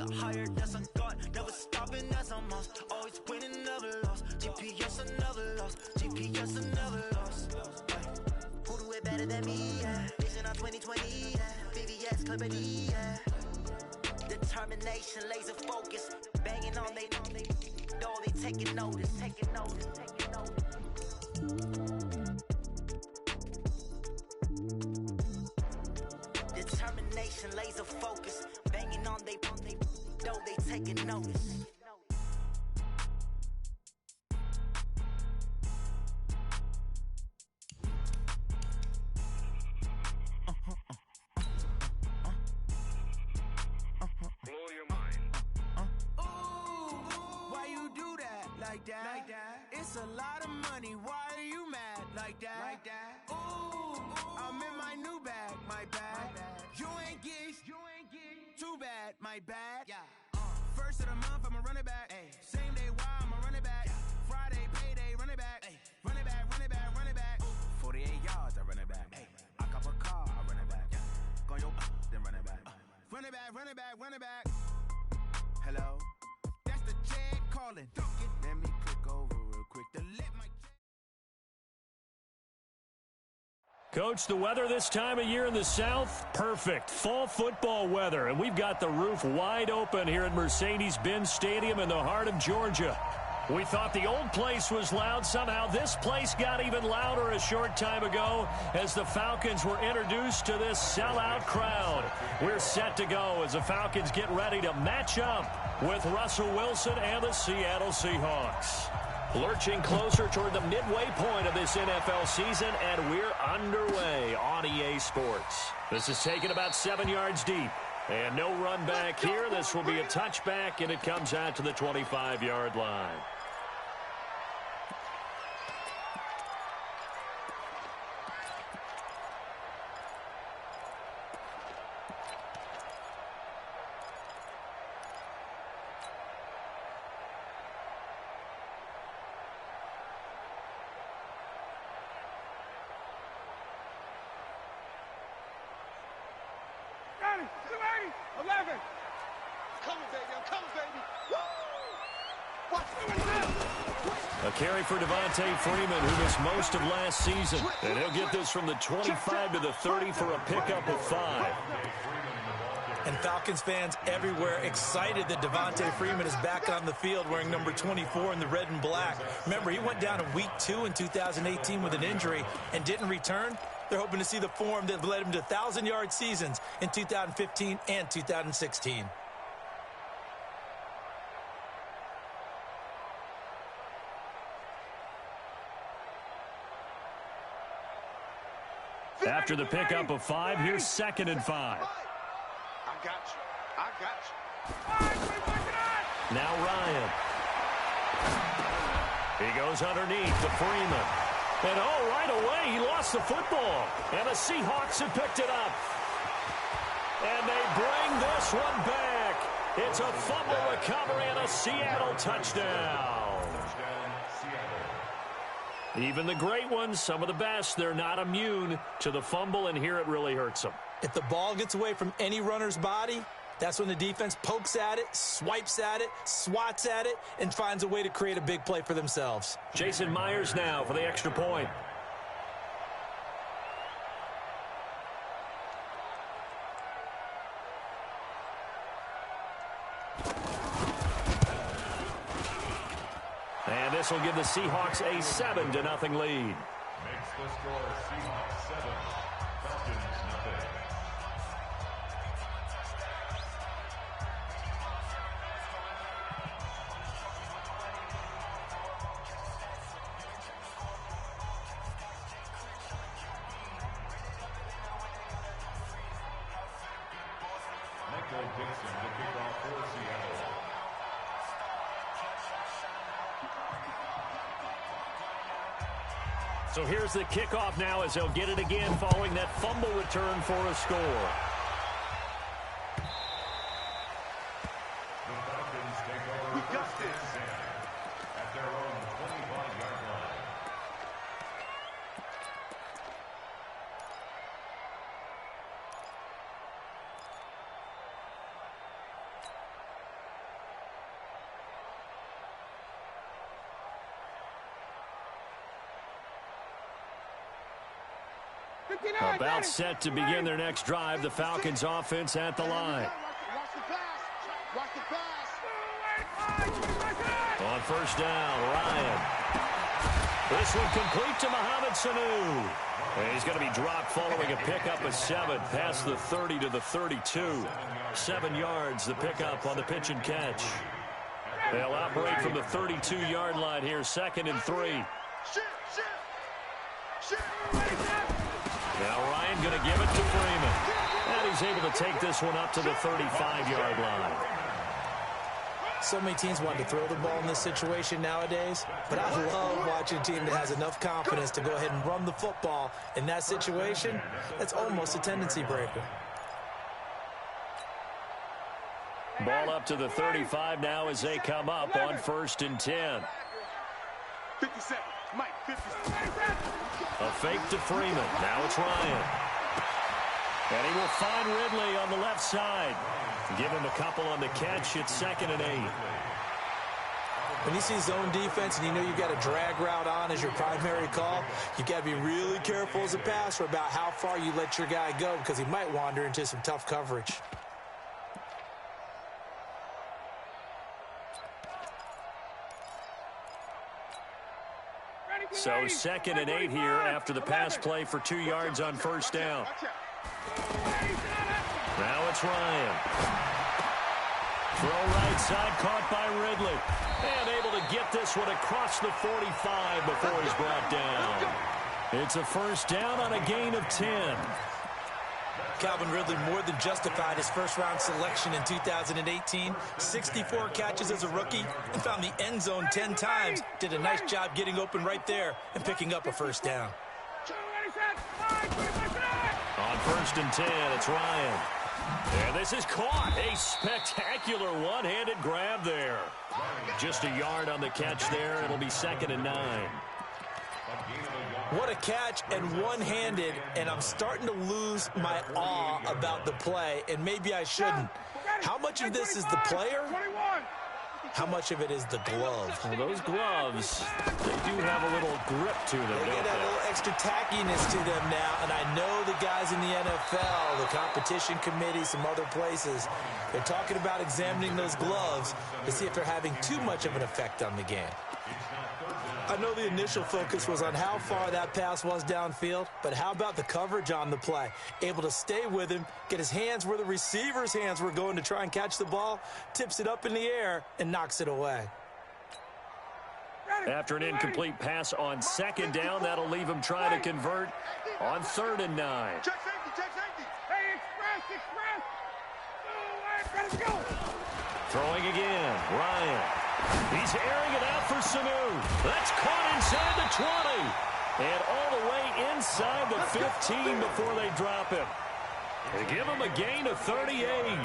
got higher, that's a god. Never stopping, that's a must. Always winning, never lost. GPS, I never lost. GPS, I never lost. Who do it better than me? Yeah. Vision on 2020. Yeah. VVS, Clipper D. Yeah. Determination, laser focus. Banging on they, though they taking notice. Taking notice. Taking notice. Determination, laser focus, banging on they, though they taking notice. Blow your mind. Ooh, why you do that like that? Like that? It's a lot of money. Why are you mad like that? Like that? Ooh, I'm in my new bag, my bad. You ain't get too bad, my bad. Yeah. First of the month, I'ma run it back. Ay. Same day, why I'ma run it back. Yeah. Friday, payday, run it back. Ay. Run it back, run it back, run it back. 48 yards, I run it back. Ay. I cop a car, I run it back. Yeah. Go yo, then run it back. Run it back, run it back, run it back. Hello? That's the Chad calling. Let me click over real quick to let my... Coach, the weather this time of year in the South, perfect. Fall football weather, and we've got the roof wide open here at Mercedes-Benz Stadium in the heart of Georgia. We thought the old place was loud. Somehow this place got even louder a short time ago as the Falcons were introduced to this sellout crowd. We're set to go as the Falcons get ready to match up with Russell Wilson and the Seattle Seahawks. Lurching closer toward the midway point of this NFL season, and we're underway on EA Sports. This is taken about 7 yards deep. And no run back here. This will be a touchback, and it comes out to the 25-yard line. A carry for Devontae Freeman, who missed most of last season. And he'll get this from the 25 to the 30 for a pickup of 5. And Falcons fans everywhere excited that Devontae Freeman is back on the field wearing number 24 in the red and black. Remember, he went down in week 2 in 2018 with an injury and didn't return. They're hoping to see the form that led him to 1,000-yard seasons in 2015 and 2016. After the pickup of 5, here's 2nd and 5. I got you. I got you. Now Ryan. He goes underneath to Freeman. And right away, he lost the football. And the Seahawks have picked it up. And they bring this one back. It's a fumble recovery and a Seattle touchdown. Even the great ones, some of the best, they're not immune to the fumble, and here it really hurts them. If the ball gets away from any runner's body, that's when the defense pokes at it, swipes at it, swats at it, and finds a way to create a big play for themselves. Jason Myers now for the extra point. And this will give the Seahawks a 7-0 lead. Makes the score Seahawks 7, Falcons 0. Michael Dixon to kick off for Seattle. So here's the kickoff now as they'll get it again following that fumble return for a score. The Falcons take over first and 10 at their own 25-yard line. About set to begin their next drive. The Falcons offense at the line. On first down, Ryan. This one complete to Mohamed Sanu. And he's going to be dropped following a pickup of 7 past the 30 to the 32. 7 yards, the pickup on the pitch and catch. They'll operate from the 32-yard line here, 2nd and 3. Now Ryan going to give it to Freeman. And he's able to take this one up to the 35-yard line. So many teams want to throw the ball in this situation nowadays, but I love watching a team that has enough confidence to go ahead and run the football in that situation. That's almost a tendency breaker. Ball up to the 35 now as they come up on 1st and 10. 50 seconds. Mike, 50 seconds. A fake to Freeman. Now it's Ryan. And he will find Ridley on the left side. Give him a couple on the catch. It's 2nd and 8. When you see zone defense and you know you've got a drag route on as your primary call, you've got to be really careful as a passer about how far you let your guy go because he might wander into some tough coverage. So 2nd and 8 here after the pass play for 2 yards on first down. Now it's Ryan. Throw right side, caught by Ridley. And able to get this one across the 45 before he's brought down. It's a first down on a gain of 10. Calvin Ridley more than justified his first-round selection in 2018. 64 catches as a rookie and found the end zone 10 times. Did a nice job getting open right there and picking up a first down. On 1st and 10, it's Ryan. And this is caught. A spectacular one-handed grab there. Just a yard on the catch there. It'll be 2nd and 9. What a catch and one-handed, and I'm starting to lose my awe about the play, and maybe I shouldn't. How much of this is the player? How much of it is the glove? Well, those gloves, they do have a little grip to them, They don't get a little extra tackiness to them now, and I know the guys in the NFL, the competition committee, some other places, they're talking about examining those gloves to see if they're having too much of an effect on the game. I know the initial focus was on how far that pass was downfield, but how about the coverage on the play? Able to stay with him, get his hands where the receiver's hands were going to try and catch the ball, tips it up in the air, and knocks it away. After an incomplete pass on 2nd down, that'll leave him trying to convert on 3rd and 9. Check safety, check safety. Hey, express. Go. Throwing again, Ryan. He's airing it out for Sanu. That's caught inside the 20. And all the way inside the 15 before they drop him. They give him a gain of 38.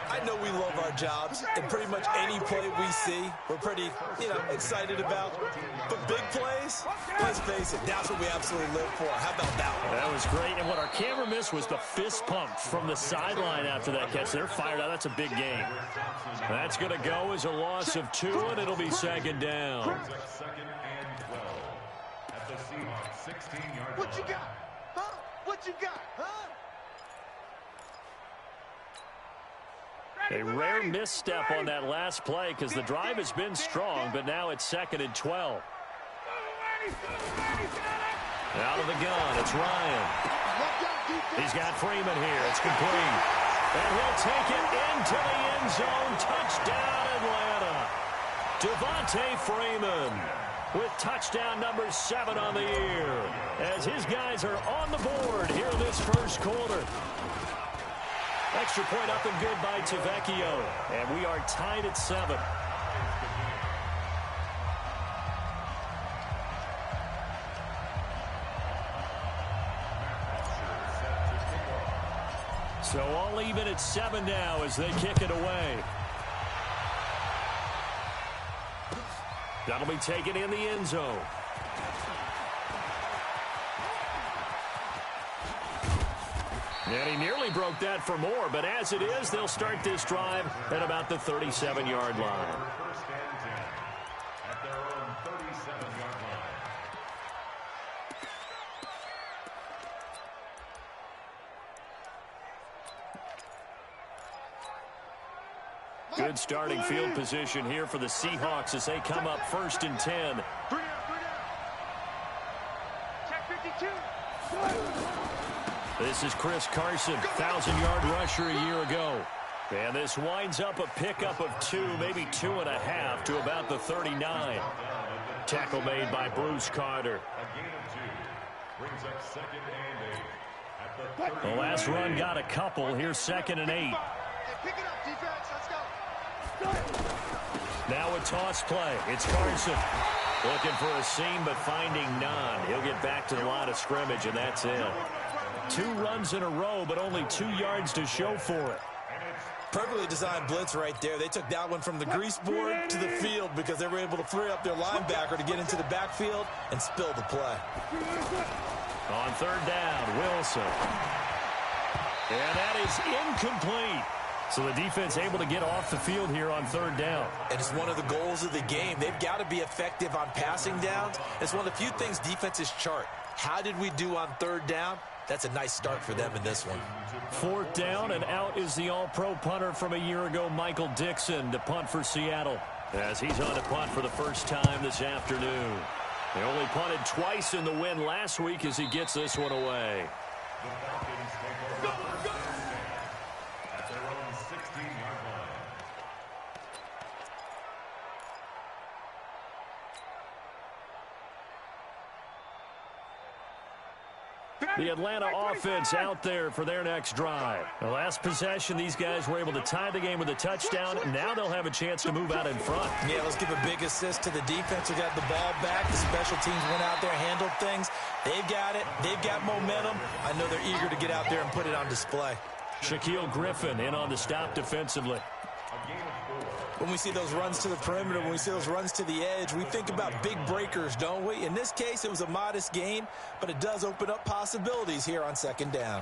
I know we love our jobs, and pretty much any play we see, we're pretty, excited about. But big plays, let's face it, that's what we absolutely live for. How about that one? That was great, and what our camera missed was the fist pump from the sideline after that catch. They're fired out. That's a big game. That's going to go as a loss of 2, and it'll be 2nd down. 2nd and 12 at the Seahawks 16-yard line. What you got? Huh? What you got? Huh? A rare misstep on that last play because the drive has been strong, but now it's 2nd and 12. Out of the gun, it's Ryan. He's got Freeman here. It's complete. And he'll take it into the end zone. Touchdown, Atlanta. Devontae Freeman with touchdown number 7 on the year as his guys are on the board here in this first quarter. Extra point up and good by Tavecchio. And we are tied at 7. So all even at 7 now as they kick it away. That'll be taken in the end zone. And he nearly broke that for more, but as it is, they'll start this drive at about the 37-yard line. First and 10 at their own 37-yard line. Good starting field position here for the Seahawks as they come up 1st and 10. 3 down. Check 52. This is Chris Carson, 1,000-yard rusher a year ago. And this winds up a pickup of 2, maybe 2.5 to about the 39. Tackle made by Bruce Carter. A gain of 2. Brings up 2nd and 8 at the 30. The last run got a couple. Here's 2nd and 8. Pick it up, defense. Let's go. Now a toss play. It's Carson. Looking for a seam, but finding none. He'll get back to the line of scrimmage, and that's it. 2 runs in a row, but only 2 yards to show for it. Perfectly designed blitz right there. They took that one from the grease board to the field because they were able to free up their linebacker to get into the backfield and spill the play. On 3rd down, Wilson. And that is incomplete. So the defense able to get off the field here on 3rd down. And it's one of the goals of the game. They've got to be effective on passing downs. It's one of the few things defenses chart. How did we do on 3rd down? That's a nice start for them in this one. 4th down, and out is the all-pro punter from a year ago, Michael Dixon, to punt for Seattle. As he's on to punt for the first time this afternoon. They only punted twice in the win last week as he gets this one away. The Falcons take over at their own 16-yard line. The Atlanta offense out there for their next drive. The last possession, these guys were able to tie the game with a touchdown. Now they'll have a chance to move out in front. Yeah, let's give a big assist to the defense who got the ball back. The special teams went out there, handled things. They've got it. They've got momentum. I know they're eager to get out there and put it on display. Shaquille Griffin in on the stop defensively. When we see those runs to the perimeter, when we see those runs to the edge, we think about big breakers, don't we? In this case, it was a modest gain, but it does open up possibilities here on 2nd down.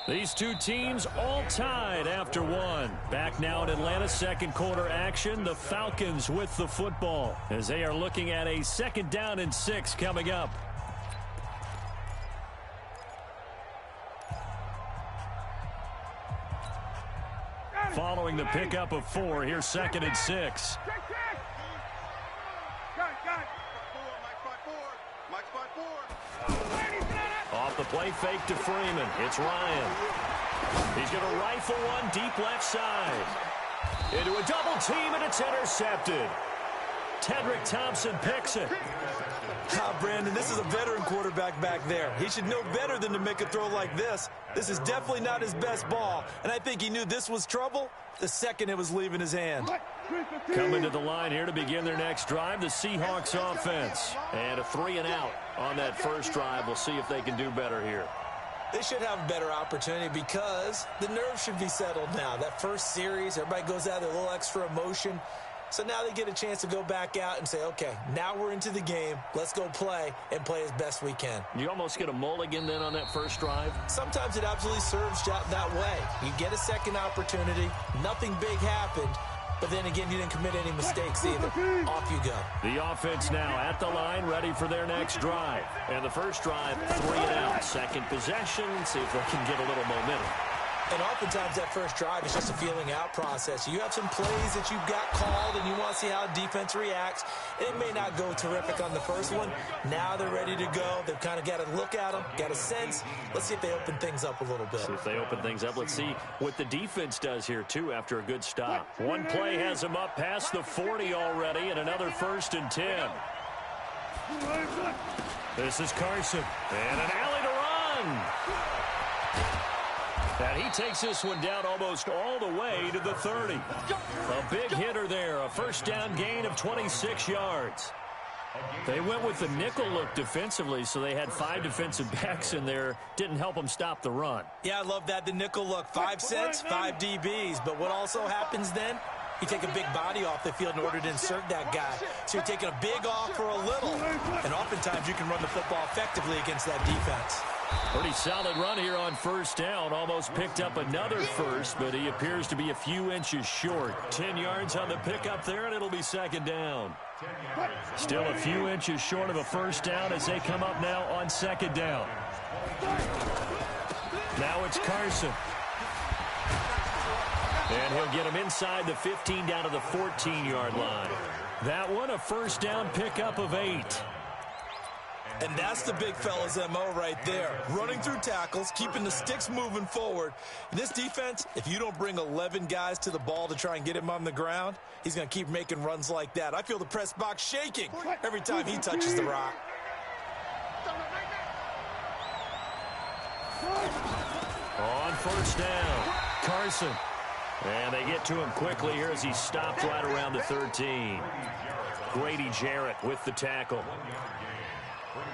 These two teams all tied after one. Back now in Atlanta, 2nd quarter action. The Falcons with the football as they are looking at a 2nd down and 6 coming up. Following the pickup of 4, here's 2nd and 6. Off the play fake to Freeman. It's Ryan. He's going to rifle one deep left side. Into a double team, and it's intercepted. Tedrick Thompson picks it. Brandon, this is a veteran quarterback back there. He should know better than to make a throw like this. This is definitely not his best ball, and I think he knew this was trouble the second it was leaving his hand. Coming to the line here to begin their next drive, the Seahawks offense. And a 3 and out on that first drive. We'll see if they can do better here. They should have a better opportunity because the nerves should be settled now. That first series, everybody goes out with a little extra emotion. So now they get a chance to go back out and say, okay, now we're into the game. Let's go play and play as best we can. You almost get a mulligan then on that first drive? Sometimes it absolutely serves that way. You get a second opportunity. Nothing big happened. But then again, you didn't commit any mistakes either. Off you go. The offense now at the line, ready for their next drive. And the first drive, 3 and out. Second possession, see if they can get a little momentum. And oftentimes that first drive is just a feeling out process. You have some plays that you've got called and you want to see how defense reacts. It may not go terrific on the first one. Now they're ready to go. They've kind of got to look at them, got a sense. Let's see if they open things up a little bit. See if they open things up. Let's see what the defense does here, too, after a good stop. One play has them up past the 40 already, and another 1st and 10. This is Carson. And an alley to run. And he takes this one down almost all the way to the 30. A big hitter there, a first down gain of 26 yards. They went with the nickel look defensively, so they had 5 defensive backs in there. Didn't help them stop the run. Yeah, I love that, the nickel look. 5 sets, 5 DBs. But what also happens then? You take a big body off the field in order to insert that guy. So you're taking a big off for a little. And oftentimes you can run the football effectively against that defense. Pretty solid run here on first down. Almost picked up another first, but he appears to be a few inches short. 10 yards on the pickup there, and it'll be second down. Still a few inches short of a first down as they come up now on second down. Now it's Carson. And he'll get him inside the 15 down to the 14-yard line. That one a first down pickup of 8. And that's the big fella's MO right there. Running through tackles, keeping the sticks moving forward. In this defense, if you don't bring 11 guys to the ball to try and get him on the ground, he's going to keep making runs like that. I feel the press box shaking every time he touches the rock. On first down, Carson. And they get to him quickly here as he stopped right around the 13. Grady Jarrett with the tackle.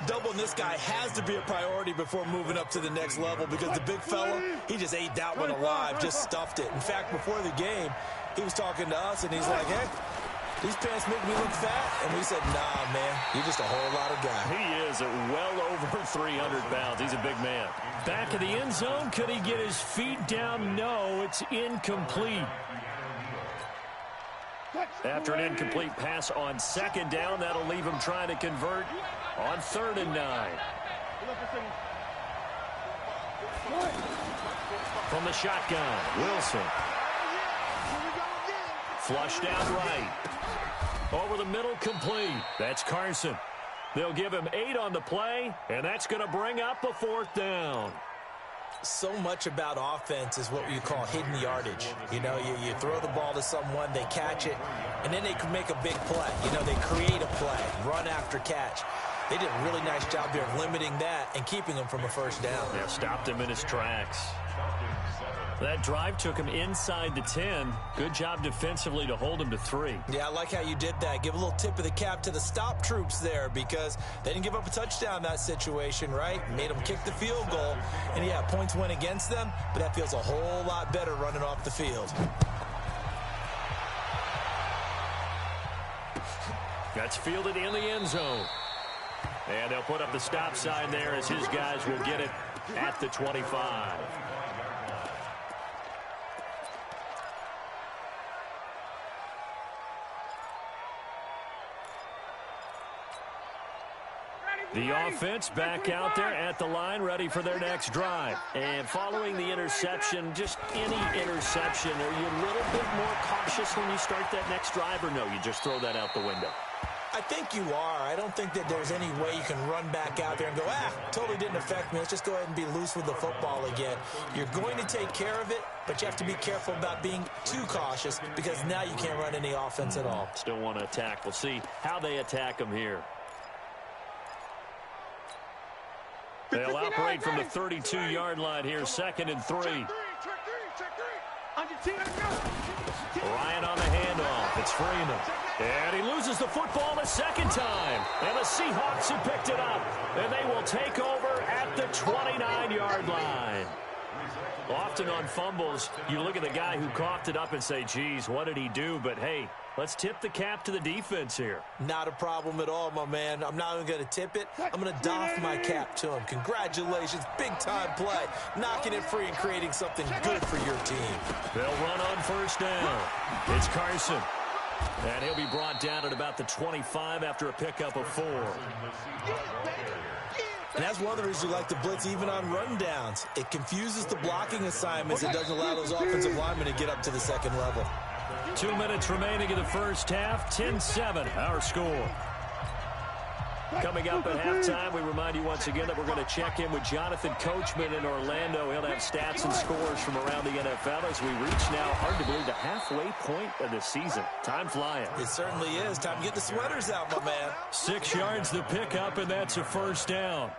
Doubling this guy has to be a priority before moving up to the next level because the big fella, he just ate that one alive, just stuffed it. In fact, before the game, he was talking to us, and he's like, hey, these pants make me look fat. And we said, nah, man, you're just a whole lot of guy. He is at well over 300 pounds. He's a big man. Back of the end zone, could he get his feet down? No, it's incomplete. After an incomplete pass on second down, that'll leave him trying to convert on 3rd and 9. From the shotgun, Wilson. Flushed out right. Over the middle, complete. That's Carson. They'll give him 8 on the play, and that's going to bring up a 4th down. So much about offense is what you call hidden yardage. You know, you throw the ball to someone, they catch it, and then they can make a big play. You know, they create a play, run after catch. They did a really nice job there of limiting that and keeping him from a first down. Yeah, stopped him in his tracks. That drive took him inside the 10. Good job defensively to hold him to 3. Yeah, I like how you did that. Give a little tip of the cap to the stop troops there because they didn't give up a touchdown in that situation, right? Made them kick the field goal. And, yeah, points went against them, but that feels a whole lot better running off the field. That's fielded in the end zone. And they'll put up the stop sign there as his guys will get it at the 25. The offense back out there at the line, ready for their next drive. And following the interception, just any interception, are you a little bit more cautious when you start that next drive, or no, you just throw that out the window? I think you are. I don't think that there's any way you can run back out there and go, totally didn't affect me. Let's just go ahead and be loose with the football again. You're going to take care of it, but you have to be careful about being too cautious because now you can't run any offense at all. Still want to attack. We'll see how they attack him here. They'll operate from the 32-yard line here, 2nd and 3. Ryan on the handoff. It's Freeman. And he loses the football a second time. And the Seahawks have picked it up. And they will take over at the 29-yard line. Often on fumbles, you look at the guy who coughed it up and say, geez, what did he do? But, hey, let's tip the cap to the defense here. Not a problem at all, my man. I'm not even going to tip it. I'm going to doff my cap to him. Congratulations. Big-time play. Knocking it free and creating something good for your team. They'll run on first down. It's Carson. And he'll be brought down at about the 25 after a pickup of 4. And that's one of the reasons we like to blitz even on run downs. It confuses the blocking assignments. It doesn't allow those offensive linemen to get up to the second level. 2 minutes remaining in the first half. 10-7, our score. Coming up at halftime, we remind you once again that we're going to check in with Jonathan Coachman in Orlando. He'll have stats and scores from around the NFL as we reach now, hard to believe, the halfway point of the season. Time flying. It certainly is. Time to get the sweaters out, my man. 6 yards the pickup, and that's a first down.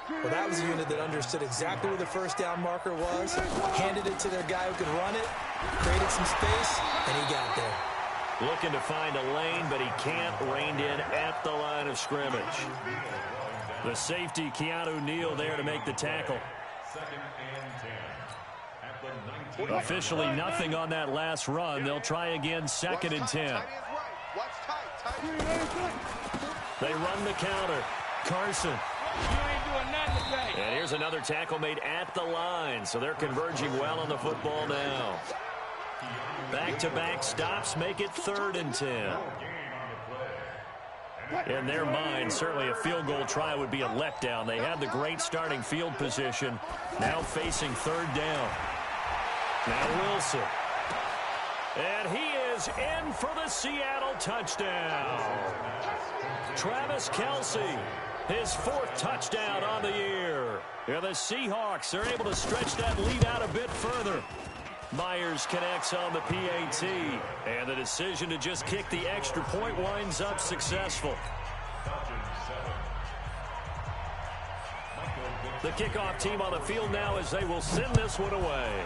Well, that was a unit that understood exactly where the first down marker was, handed it to their guy who could run it, created some space, and he got there. Looking to find a lane, but he can't. Reined in at the line of scrimmage. The safety, Keanu Neal, there to make the tackle. Officially nothing on that last run. They'll try again, 2nd and 10. They run the counter. Carson. There's another tackle made at the line, so they're converging well on the football now. Back-to-back stops make it 3rd and 10. In their mind, certainly a field goal try would be a letdown. They had the great starting field position, now facing 3rd down. Now Wilson. And he is in for the Seattle touchdown. Travis Kelce, his 4th touchdown on the year. And the Seahawks are able to stretch that lead out a bit further. Myers connects on the PAT, and the decision to just kick the extra point winds up successful. The kickoff team on the field now as they will send this one away.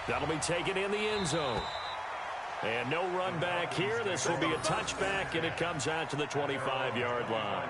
That'll be taken in the end zone. And no run back here. This will be a touchback, and it comes out to the 25-yard line.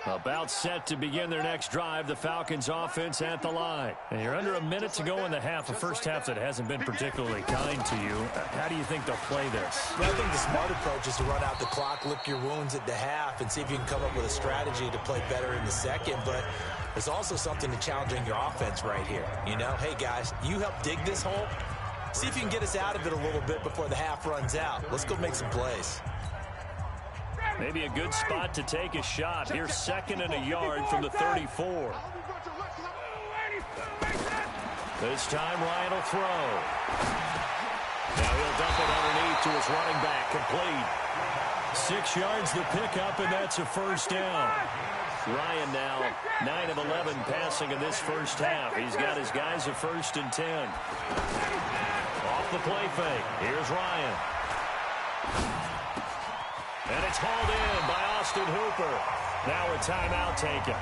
About set to begin their next drive, the Falcons offense at the line. And you're under a minute to go in the half, a first half that hasn't been particularly kind to you. How do you think they'll play this? Well, I think the smart approach is to run out the clock, lick your wounds at the half, and see if you can come up with a strategy to play better in the second. But there's also something to challenging your offense right here. You know, hey, guys, you help dig this hole. See if you can get us out of it a little bit before the half runs out. Let's go make some plays. Maybe a good spot to take a shot. Here's 2nd and a yard from the 34. This time Ryan will throw. Now he'll dump it underneath to his running back. Complete. 6 yards the pickup, and that's a first down. Ryan now 9 of 11 passing in this first half. He's got his guys a 1st and 10. Off the play fake. Here's Ryan. And it's hauled in by Austin Hooper. Now a timeout taken.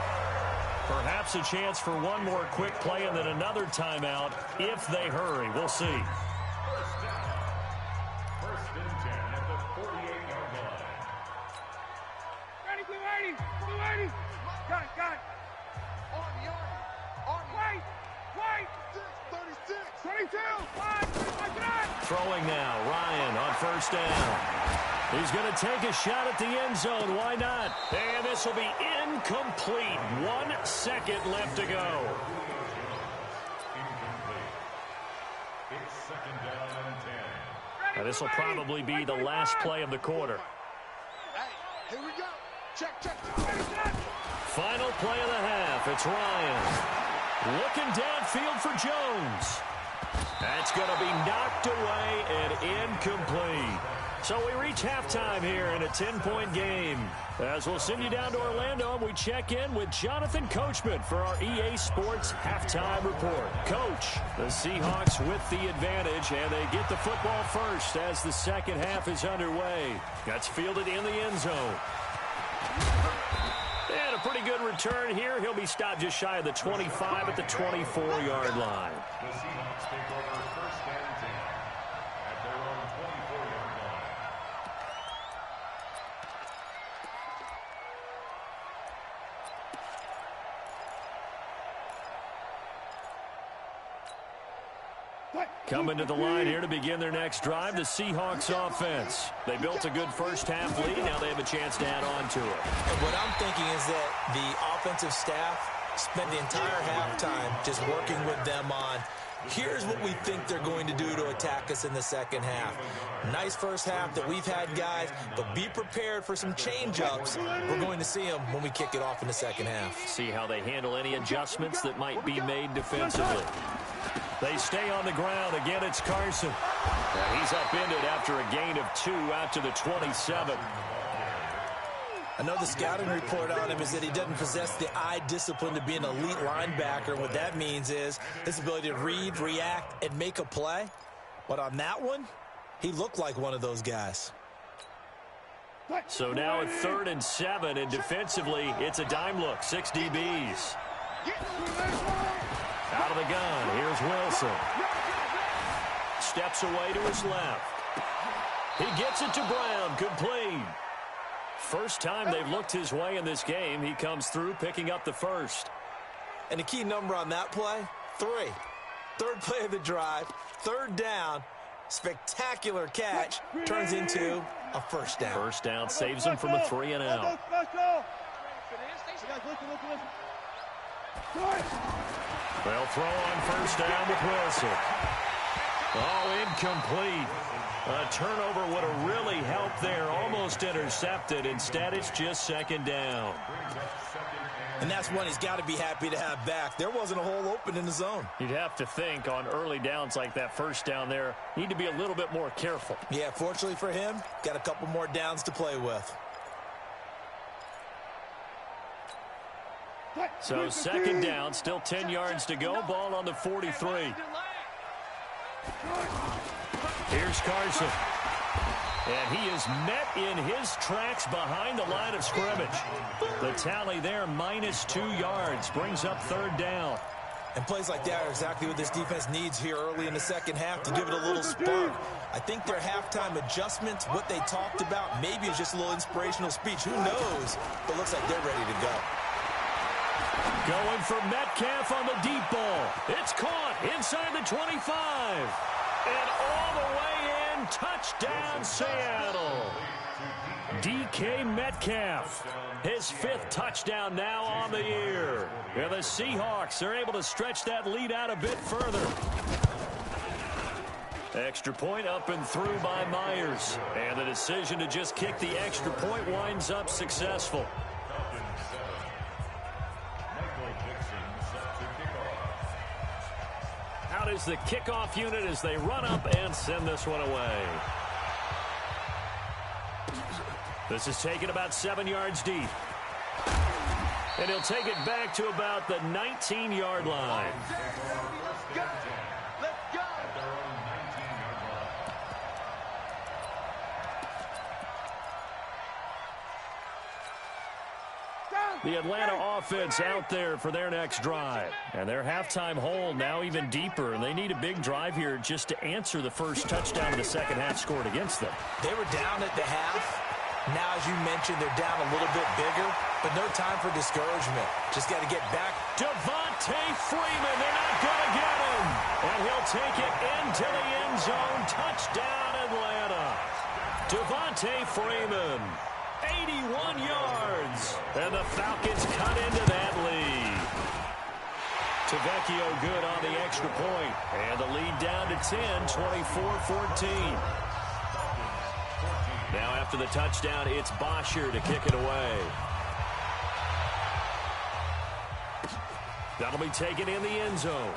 Perhaps a chance for one more quick play and then another timeout if they hurry. We'll see. 1st and 10 at the 48-yard line. Ready, blue 80, blue 80. Got it. On the White. 36. 22. Throwing now, Ryan on 1st down. He's going to take a shot at the end zone. Why not? And this will be incomplete. 1 second left to go. It's 2nd down and 10. Now, this will probably be the last play of the quarter. Hey, here we go. Check. Final play of the half. It's Ryan. Looking downfield for Jones. That's going to be knocked away and incomplete. So we reach halftime here in a 10-point game. As we'll send you down to Orlando, and we check in with Jonathan Coachman for our EA Sports Halftime Report. Coach, the Seahawks with the advantage, and they get the football first as the second half is underway. That's fielded in the end zone. And a pretty good return here. He'll be stopped just shy of the 25 at the 24-yard line. The Seahawks take over 1st and 10 at their own 24-yard line. Coming to the line here to begin their next drive, the Seahawks offense. They built a good first half lead. Now they have a chance to add on to it. And what I'm thinking is that the offensive staff spent the entire halftime just working with them on, here's what we think they're going to do to attack us in the second half. Nice first half that we've had, guys, but be prepared for some change-ups. We're going to see them when we kick it off in the second half. See how they handle any adjustments that might be made defensively. They stay on the ground. Again, it's Carson. Now he's upended after a gain of 2 out to the 27. I know the scouting report on him is that he doesn't possess the eye discipline to be an elite linebacker. What that means is his ability to read, react, and make a play. But on that one, he looked like one of those guys. So now at 3rd and 7, and defensively, it's a dime look. 6 DBs. Out of the gun, here's Wilson. Steps away to his left. He gets it to Brown, complete. First time they've looked his way in this game. He comes through, picking up the first. And the key number on that play, 3. Third play of the drive, 3rd down, spectacular catch, turns into a first down. First down saves him from a 3 and out. They'll throw on first down with Wilson. Oh, incomplete. A turnover would have really helped there. Almost intercepted. Instead, it's just 2nd down. And that's one he's got to be happy to have back. There wasn't a hole open in the zone. You'd have to think on early downs like that first down there, need to be a little bit more careful. Yeah, fortunately for him, got a couple more downs to play with. So 2nd down, still 10 yards to go. Ball on the 43. Here's Carson. And he is met in his tracks behind the line of scrimmage. The tally there, -2 yards, brings up 3rd down. And plays like that are exactly what this defense needs here early in the second half to give it a little spark. I think their halftime adjustments, what they talked about, maybe it's just a little inspirational speech. Who knows? But looks like they're ready to go. Going for Metcalf on the deep ball. It's caught inside the 25. And all the way in, touchdown Seattle. DK Metcalf, his 5th touchdown now on the year. And the Seahawks are able to stretch that lead out a bit further. Extra point up and through by Myers. And the decision to just kick the extra point winds up successful. Out is the kickoff unit as they run up and send this one away. This is taken about 7 yards deep. And he'll take it back to about the 19-yard line. The Atlanta offense out there for their next drive. And their halftime hole now even deeper. And they need a big drive here just to answer the first touchdown of the second half scored against them. They were down at the half. Now, as you mentioned, they're down a little bit bigger. But no time for discouragement. Just got to get back. Devontae Freeman, they're not going to get him. And he'll take it into the end zone. Touchdown, Atlanta. Devontae Freeman. 81 yards. And the Falcons cut into that lead. Tavecchio good on the extra point. And the lead down to 10, 24-14. Now after the touchdown, it's Bosher to kick it away. That'll be taken in the end zone.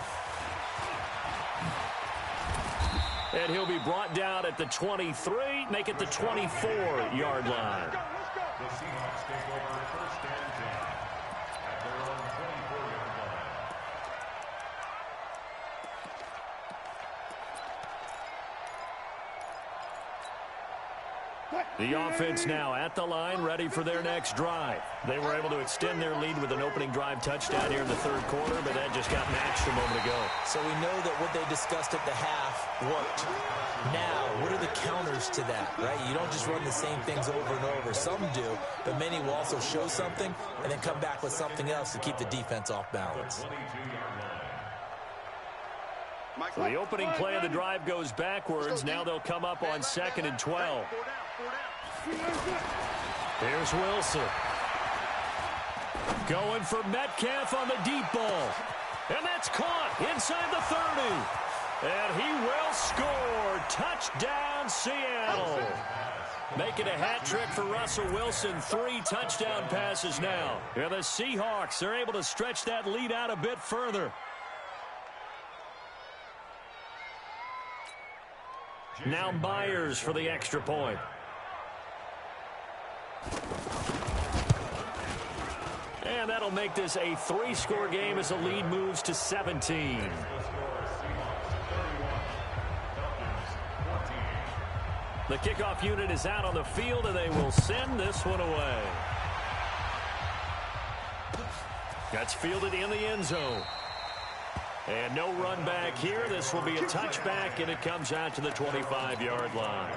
And he'll be brought down at the 23, make it the 24-yard line. The Seahawks take over 1st and 10 at their own 24-yard line. The offense now at the line, ready for their next drive. They were able to extend their lead with an opening drive touchdown here in the 3rd quarter, but that just got matched a moment ago. So we know that what they discussed at the half worked. Now, what are the counters to that, right? You don't just run the same things over and over. Some do, but many will also show something and then come back with something else to keep the defense off balance. So the opening play of the drive goes backwards. Now they'll come up on 2nd and 12. Here's Wilson. Going for Metcalf on the deep ball. And that's caught inside the 30. And he will score. Touchdown, Seattle. Making a hat trick for Russell Wilson. 3 touchdown passes now. And the Seahawks are able to stretch that lead out a bit further. Now Myers for the extra point. And that'll make this a 3-score game as the lead moves to 17. The kickoff unit is out on the field, and they will send this one away. That's fielded in the end zone. And no run back here. This will be a touchback, and it comes out to the 25-yard line.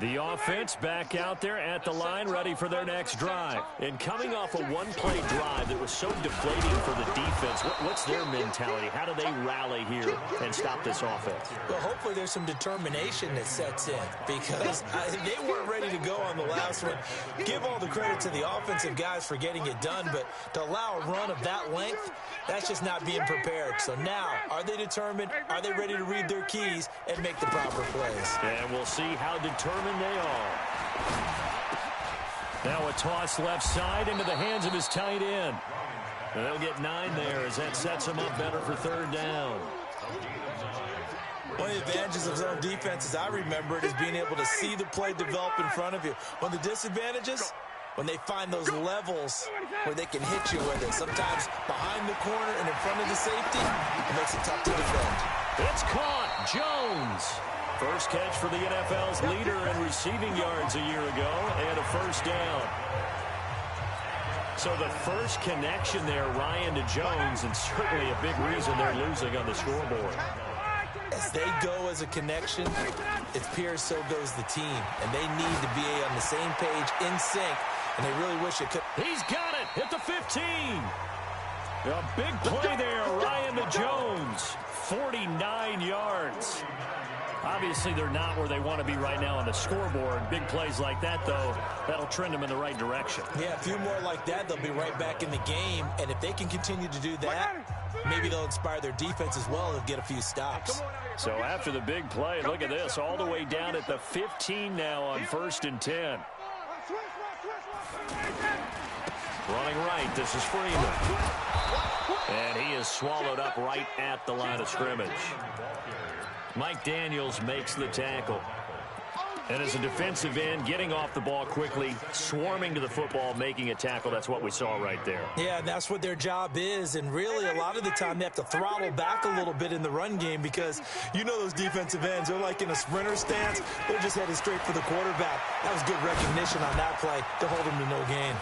The offense back out there at the line, ready for their next drive. And coming off a one-play drive that was so deflating for the defense, what's their mentality? How do they rally here and stop this offense? Well, hopefully there's some determination that sets in because they weren't ready to go on the last one. Give all the credit to the offensive guys for getting it done, but to allow a run of that length, that's just not being prepared. So now, are they determined? Are they ready to read their keys and make the proper plays? And we'll see how determined they are. Now a toss left side into the hands of his tight end. And they'll get 9 there as that sets them up better for third down. One of the advantages of zone defense, as I remember it, is being able to see the play develop in front of you. One of the disadvantages, when they find those levels where they can hit you with it. Sometimes behind the corner and in front of the safety, it makes it tough to defend. It's caught. Jones. First catch for the NFL's leader in receiving yards a year ago, and a first down. So the first connection there, Ryan to Jones, and certainly a big reason they're losing on the scoreboard. As they go as a connection, it appears so goes the team, and they need to be on the same page, in sync, and they really wish it could. He's got it at the 15. A big play there, Ryan to Jones, 49 yards. Obviously, they're not where they want to be right now on the scoreboard. Big plays like that, though, that'll trend them in the right direction. Yeah, a few more like that, they'll be right back in the game. And if they can continue to do that, maybe they'll inspire their defense as well and get a few stops. So after the big play, look at this, all the way down at the 15 now on 1st and 10. Running right, this is Freeman. And he is swallowed up right at the line of scrimmage. Mike Daniels makes the tackle. And as a defensive end, getting off the ball quickly, swarming to the football, making a tackle, that's what we saw right there. Yeah, and that's what their job is. And really, a lot of the time, they have to throttle back a little bit in the run game because you know those defensive ends, they're like in a sprinter stance. They're just headed straight for the quarterback. That was good recognition on that play to hold him to no gain.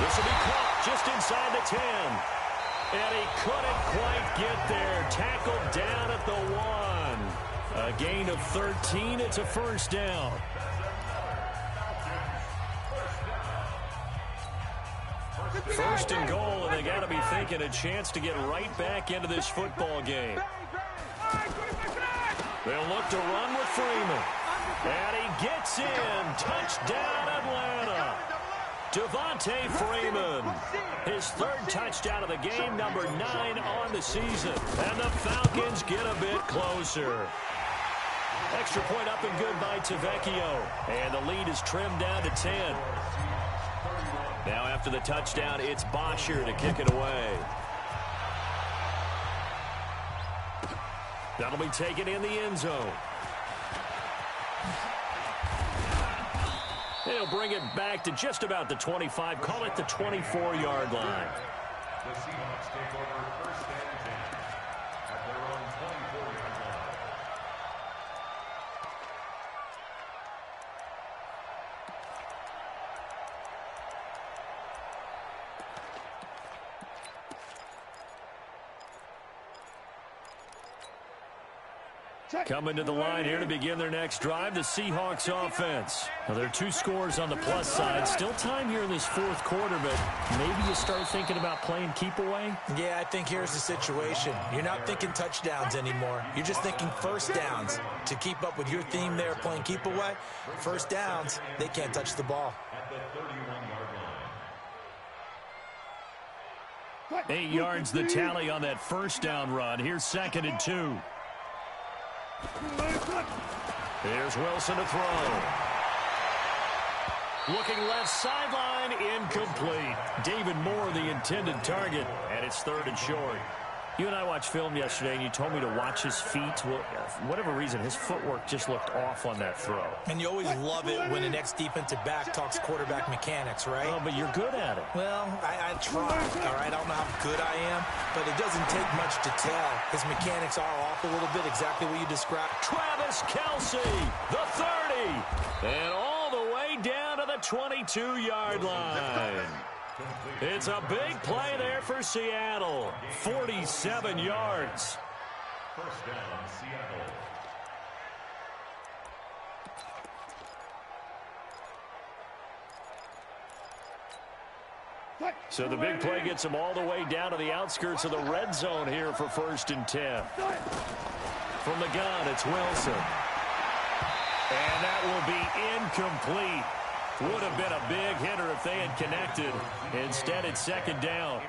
This will be caught just inside the 10. And he couldn't quite get there. Tackled down at the 1. A gain of 13. It's a first down. First and goal, and they got to be thinking a chance to get right back into this football game. They'll look to run with Freeman. And he gets in. Touchdown, Atlanta. Devontae Freeman, his 3rd touchdown of the game, number 9 on the season. And the Falcons get a bit closer. Extra point up and good by Tavecchio. And the lead is trimmed down to 10. Now after the touchdown, it's Bosher to kick it away. That'll be taken in the end zone. They'll bring it back to just about the 25. Call it the 24-yard line. The Seahawks take over 1st and 10 at their own 24-yard line. Coming to the line here to begin their next drive, the Seahawks offense. Now, there are 2 scores on the plus side. Still time here in this 4th quarter, but maybe you start thinking about playing keep away? Yeah, I think here's the situation. You're not thinking touchdowns anymore. You're just thinking first downs. To keep up with your theme there, playing keep away, first downs, they can't touch the ball. At the 31-yard line. 8 yards the tally on that first down run. Here's 2nd and 2. Here's Wilson to throw. Looking left sideline, incomplete. David Moore, the intended target, and it's 3rd and short. You and I watched film yesterday, and you told me to watch his feet. Well, for whatever reason, his footwork just looked off on that throw. And you always love it when the next defensive back talks quarterback mechanics, right? Oh, but you're good at it. Well, I try, all right? I don't know how good I am, but it doesn't take much to tell. His mechanics are off a little bit, exactly what you described. Travis Kelce, the 30, and all the way down to the 22-yard line. It's a big play there for Seattle. 47 yards. First down, Seattle. So the big play gets him all the way down to the outskirts of the red zone here for 1st and 10. From the gun, it's Wilson. And that will be incomplete. Would have been a big hitter if they had connected. Instead, it's 2nd down.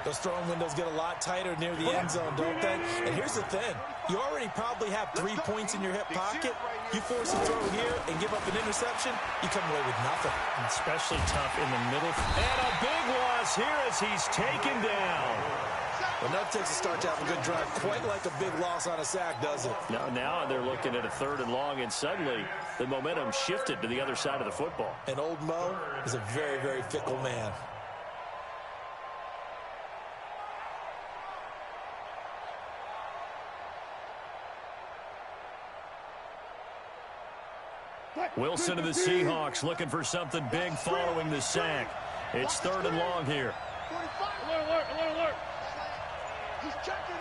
Those throwing windows get a lot tighter near the end zone, don't they? And here's the thing. You already probably have 3 points in your hip pocket. You force a throw here and give up an interception, you come away with nothing. Especially tough in the middle. And a big loss here as he's taken down. Enough takes a start to have a good drive. Quite like a big loss on a sack, does it? Now they're looking at a 3rd and long, and suddenly the momentum shifted to the other side of the football. And old Mo is a very, very fickle man. Wilson of the Seahawks looking for something big following the sack. It's 3rd and long here. Alert, alert. He's checking.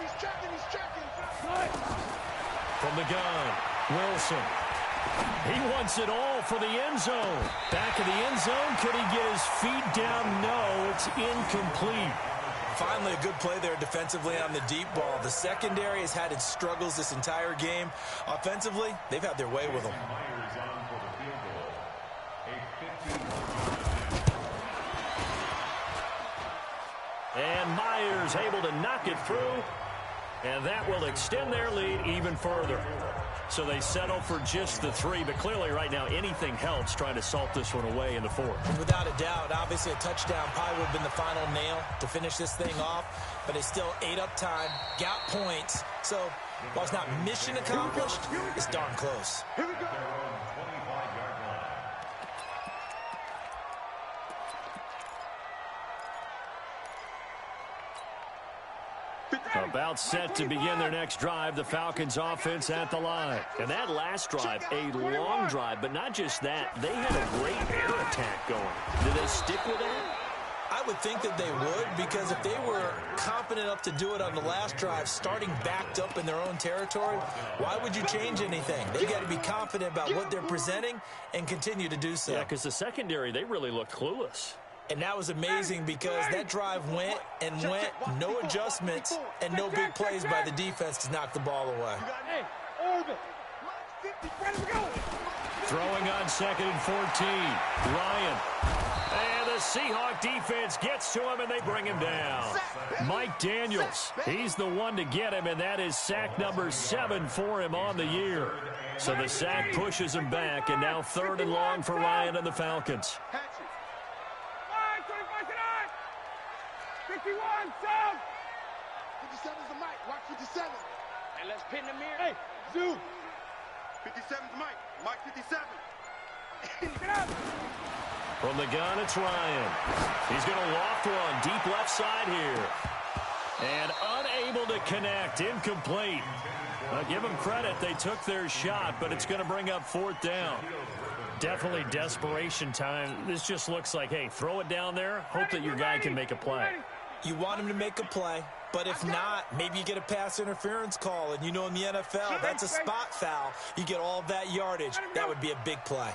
From the gun, Wilson. He wants it all for the end zone. Back of the end zone. Could he get his feet down? No, it's incomplete. Finally, a good play there defensively on the deep ball. The secondary has had its struggles this entire game. Offensively, they've had their way with them. And Myers able to knock it through. And that will extend their lead even further. So they settle for just the 3, but clearly right now anything helps trying to salt this one away in the 4th. Without a doubt, obviously a touchdown probably would have been the final nail to finish this thing off, but it still ate up time, got points. So while it's not mission accomplished, it's darn close. Here we go. About set to begin their next drive, the Falcons offense at the line. And that last drive, a long drive, but not just that. They had a great air attack going. Did they stick with that? I would think that they would, because if they were confident enough to do it on the last drive, starting backed up in their own territory, why would you change anything? They got to be confident about what they're presenting and continue to do so. Yeah, because the secondary, they really looked clueless. And that was amazing because that drive went, no adjustments, and no big plays by the defense to knock the ball away. Throwing on 2nd and 14. Ryan. And the Seahawk defense gets to him, and they bring him down. Mike Daniels, he's the one to get him, and that is sack number 7 for him on the year. So the sack pushes him back, and now 3rd and long for Ryan and the Falcons. 51, Sam! 57's the mic. Watch 57. And let's pin the mirror. Hey, zoom. 57's Mike. Mike 57. Get up. From the gun, it's Ryan. He's going to loft one deep left side here. And unable to connect. Incomplete. Give them credit. They took their shot, but it's going to bring up 4th down. Definitely desperation time. This just looks like, hey, throw it down there. Hope that your guy can make a play. You want him to make a play, but if not, maybe you get a pass interference call. And you know in the NFL, that's a spot foul. You get all of that yardage. That would be a big play.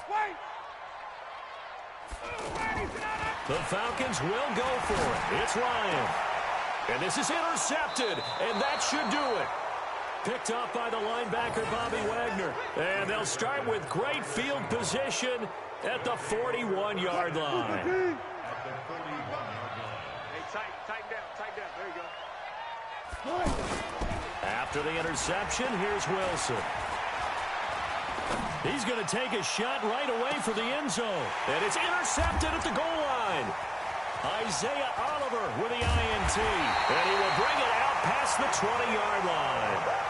The Falcons will go for it. It's Ryan. And this is intercepted, and that should do it. Picked off by the linebacker, Bobby Wagner. And they'll start with great field position at the 41-yard line. Tighten down. There you go. After the interception, here's Wilson. He's going to take a shot right away for the end zone. And it's intercepted at the goal line. Isaiah Oliver with the INT. And he will bring it out past the 20-yard line.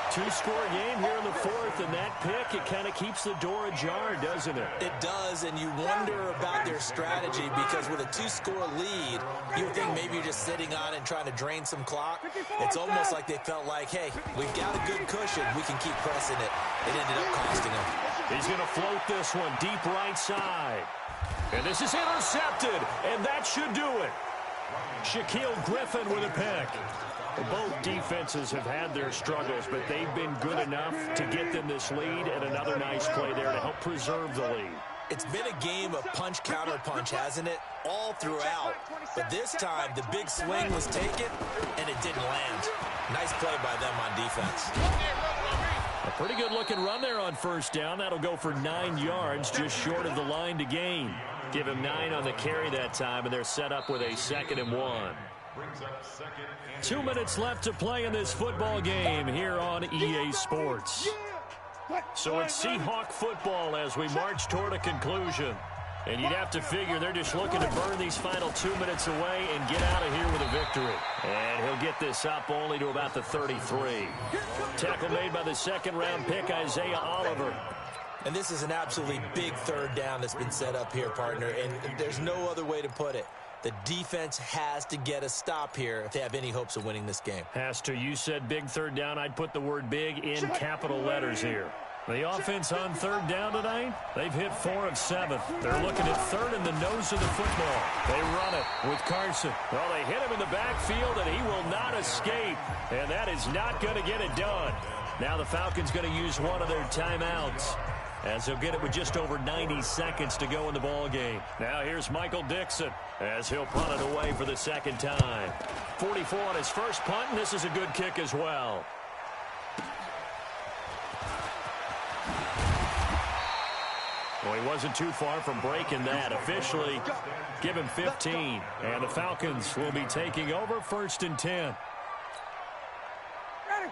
Two-score game here in the fourth, and that pick, it kind of keeps the door ajar, doesn't it? It does, and you wonder about their strategy because with a two-score lead, you would think maybe you're just sitting on it and trying to drain some clock. It's almost like they felt like, hey, we've got a good cushion. We can keep pressing it. It ended up costing them. He's going to float this one deep right side. And this is intercepted, and that should do it. Shaquille Griffin with a pick. Both defenses have had their struggles, but they've been good enough to get them this lead, and another nice play there to help preserve the lead. It's been a game of punch-counter-punch, hasn't it? All throughout. But this time, the big swing was taken, and it didn't land. Nice play by them on defense. A pretty good-looking run there on first down. That'll go for 9 yards, just short of the line to gain. Give him 9 on the carry that time, and they're set up with a 2nd and 1. 2 minutes left to play in this football game here on EA Sports. So it's Seahawk football as we march toward a conclusion. And you'd have to figure they're just looking to burn these final 2 minutes away and get out of here with a victory. And he'll get this up only to about the 33. Tackle made by the second-round pick, Isaiah Oliver. And this is an absolutely big third down that's been set up here, partner. And there's no other way to put it. The defense has to get a stop here if they have any hopes of winning this game. Has to. You said big third down. I'd put the word big in capital letters here. The offense on third down tonight, they've hit 4 of 7. They're looking at third in the nose of the football. They run it with Carson. Well, they hit him in the backfield, and he will not escape. And that is not going to get it done. Now the Falcons going to use one of their timeouts, as he'll get it with just over 90 seconds to go in the ball game. Now here's Michael Dixon as he'll punt it away for the second time. 44 on his first punt, and this is a good kick as well. Well, he wasn't too far from breaking that. Officially, give him 15. And the Falcons will be taking over 1st and 10.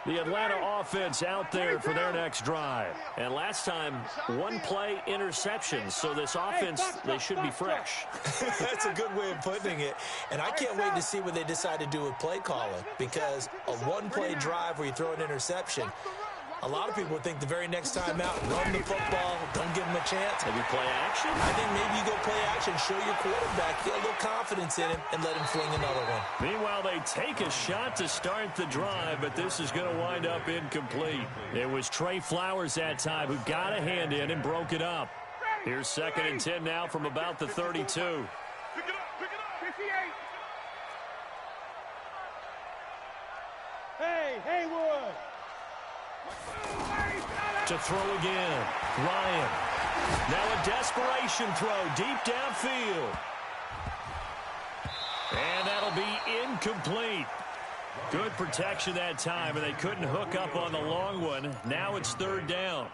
The Atlanta offense out there for their next drive. And last time, 1 play interception. So this offense, they should be fresh. That's a good way of putting it. And I can't wait to see what they decide to do with play calling. Because a 1-play drive where you throw an interception, a lot of people would think the very next time out, run the football, don't give him a chance. Maybe play action? I think maybe you go play action, show your quarterback, get a little confidence in him, and let him fling another one. Meanwhile, they take a shot to start the drive, but this is going to wind up incomplete. It was Trey Flowers that time who got a hand in and broke it up. Here's 2nd and 10 now from about the 32. Pick it up, 58. Hey, Haywood. To throw again. Ryan. Now a desperation throw deep downfield. And that'll be incomplete. Good protection that time, and they couldn't hook up on the long one. Now it's 3rd down.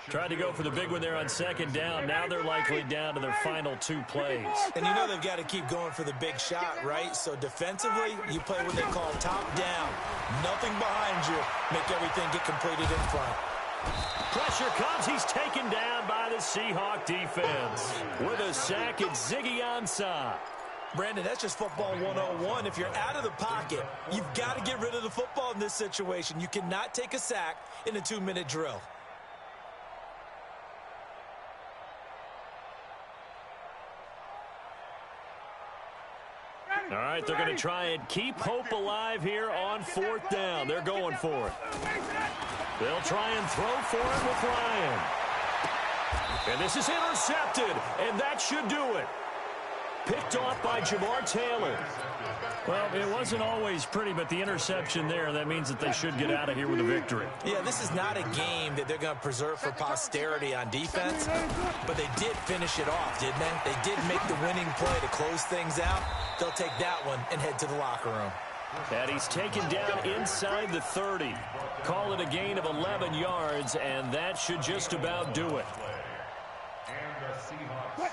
Tried to go for the big one there on 2nd down. Now they're likely down to their final 2 plays. And you know they've got to keep going for the big shot, right? So defensively, you play what they call top down. Nothing behind you. Make everything get completed in front. Pressure comes. He's taken down by the Seahawk defense. With a sack, it's Ziggy Ansah. Brandon, that's just football 101. If you're out of the pocket, you've got to get rid of the football in this situation. You cannot take a sack in a 2-minute drill. All right, they're going to try and keep hope alive here on 4th down. They're going for it. They'll try and throw for it with Ryan. And this is intercepted, and that should do it. Picked off by Jamar Taylor. Well, it wasn't always pretty, but the interception there, that means that they should get out of here with a victory. Yeah, this is not a game that they're going to preserve for posterity on defense, but they did finish it off, didn't they? They did make the winning play to close things out. They'll take that one and head to the locker room. And he's taken down inside the 30. Call it a gain of 11 yards, and that should just about do it. And the Seahawks.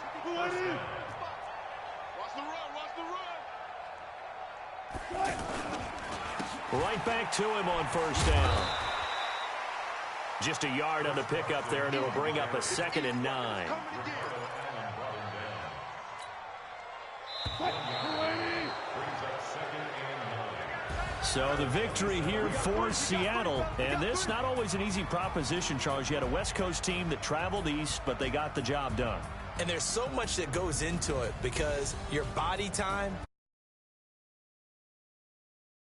Right back to him on 1st down. Just a yard on the pickup there, and it'll bring up a 2nd and 9. So the victory here for Seattle. And this not always an easy proposition, Charles. You had a West Coast team that traveled east, but they got the job done. And there's so much that goes into it because your body time